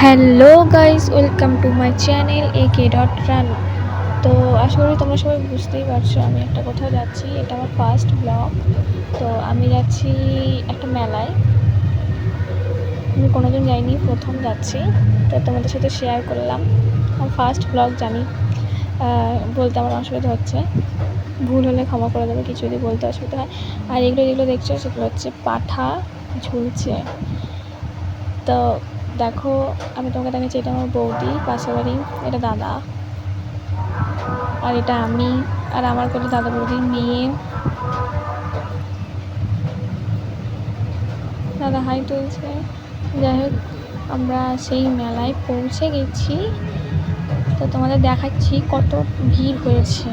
Hello guys, welcome to my channel AK.রানু। তো আশা করি তোমরা সবাই বুঝতেই পারছো আমি একটা কোথাও যাচ্ছি। এটা আমার ফার্স্ট ব্লগ। তো আমি যাচ্ছি একটা মেলায়। আমি কোনোদিন যাইনি, প্রথম যাচ্ছি। তো তোমাদের সাথে শেয়ার করলাম। আমার ফার্স্ট ব্লগ, জানি বলতে আমার অসুবিধা হচ্ছে, ভুল হলে ক্ষমা করে দেবে, কিছু যদি বলতে অসুবিধা হয়। আর এগুলো যেগুলো দেখছো সেগুলো হচ্ছে পাঠা ঝুলছে। তো দেখো, আমি তোমাকে দেখাচ্ছি, এটা আমার বৌদি পাশের বাড়ি, এটা দাদা, আর এটা আমি, আর আমার কোলে দাদা বৌদির মেয়ে। দাদা হাই তুলছে। যাই হোক, আমরা সেই মেলায় পৌঁছে গেছি। তো তোমাদের দেখাচ্ছি কত ভিড় হয়েছে।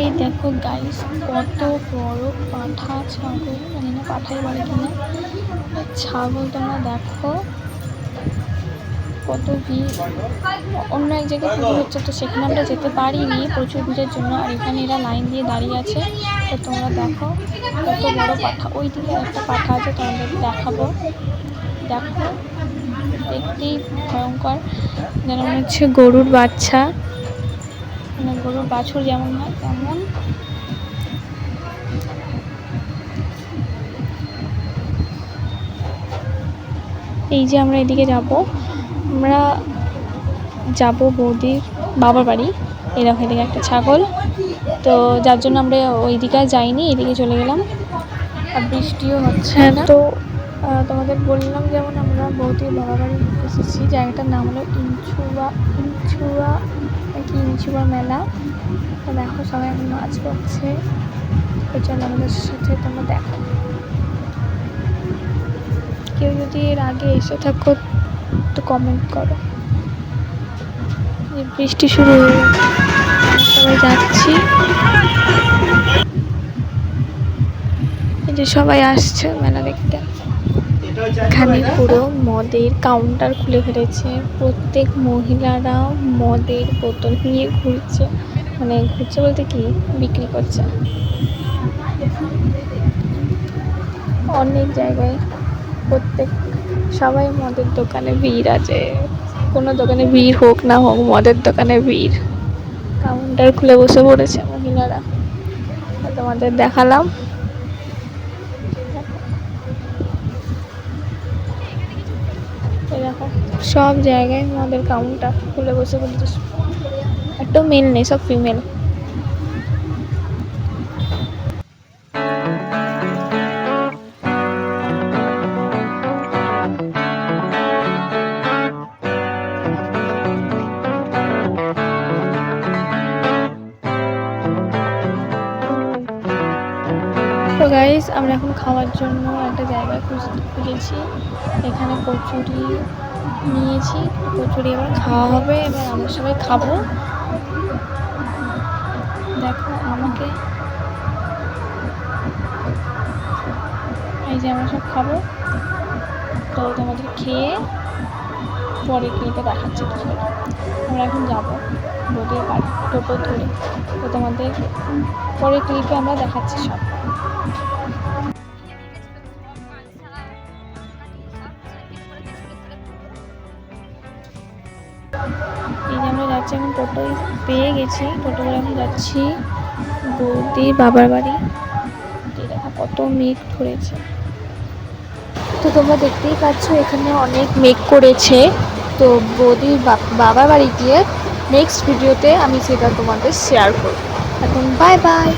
এই দেখো গাইস, কত বড় পাঠা ছাগল, জানি না পাঠাই বলে কিনা, ছাগল তোমরা দেখো কত ভিড়। অন্য এক জায়গায় পুজো হচ্ছে, তো সেখানে আমরা যেতে পারিনি প্রচুর ভিড়ের জন্য। আর এখানে এরা লাইন দিয়ে দাঁড়িয়ে আছে। তো তোমরা দেখো কত বড় পাঠা। ওই দিকে একটা পাঠা আছে, তোমাদের দেখাবো। দেখো, দেখতেই ভয়ঙ্কর, যেন মনে হচ্ছে গরুর বাচ্চা, মানে গরুর বাছুর যেমন হয় তেমন। এই যে আমরা এদিকে যাব, আমরা যাব বৌদির বাবার বাড়ি। এরকম এদিকে একটা ছাগল, তো যার জন্য আমরা ওই দিকে যাইনি, এদিকে চলে গেলাম। আর বৃষ্টিও হচ্ছে না। তো তোমাদের বললাম, যেমন আমরা বৌদির বাবার বাড়ি এসেছি। জায়গাটার নাম হলো ইনছুয়া মেলা। তো দেখো, সবাই এখন নাচ করছে। তো চলো আমাদের সাথে তোমরা দেখো। কেউ যদি এর আগে এসে থাকো তো কমেন্ট করো। বৃষ্টি শুরু হয়ে গেছে, সবাই যাচ্ছি। এই যে সবাই আসছে মেলা দেখতে। এখানে পুরো মদের কাউন্টার খুলে ফেলেছে। প্রত্যেক মহিলারা মদের বোতল নিয়ে ঘুরছে, মানে ঘুরছে বলতে কি, বিক্রি করছে। অনেক জায়গায় সবাই মদের দোকানে ভিড় আছে। কোনো দোকানে ভিড় হোক না হোক, মদের দোকানে ভিড়। কাউন্টার খুলে বসে পড়েছে মহিলারা। তোমাদের দেখালাম। এরকম সব জায়গায় মদের কাউন্টার খুলে বসে পড়েছে। একটু মেল নেই, সব ফিমেল। তো গাইস, আমরা এখন খাওয়ার জন্য একটা জায়গা খুঁজেছি। এখানে কচুরি নিয়েছি, কচুরি এবার খাওয়া হবে। এবার আমরা সবাই খাবো। দেখো আমাকে, এই যে আমরা সব খাবো। তো তোমাদের খেয়ে পরে ক্লিপে দেখাচ্ছি কিছু। আমরা এখন যাবো বৌদির বাড়ি টোটো ধরে। তো তোমাদের পরে ক্লিপে আমরা দেখাচ্ছি সব। এই যে আমরা যাচ্ছি এখন, টোটোই পেয়ে গেছি। টোটো করে এখন যাচ্ছি বৌদির বাবার বাড়ি। দেখো কত মেঘ ধরেছে। তো তোমরা দেখতেই পাচ্ছ এখানে অনেক মেঘ করেছে। তো বৌদির বাবার বাড়ি গিয়ে নেক্সট ভিডিওতে আমি সেটা তোমাদের শেয়ার করব। এখন বাই বাই।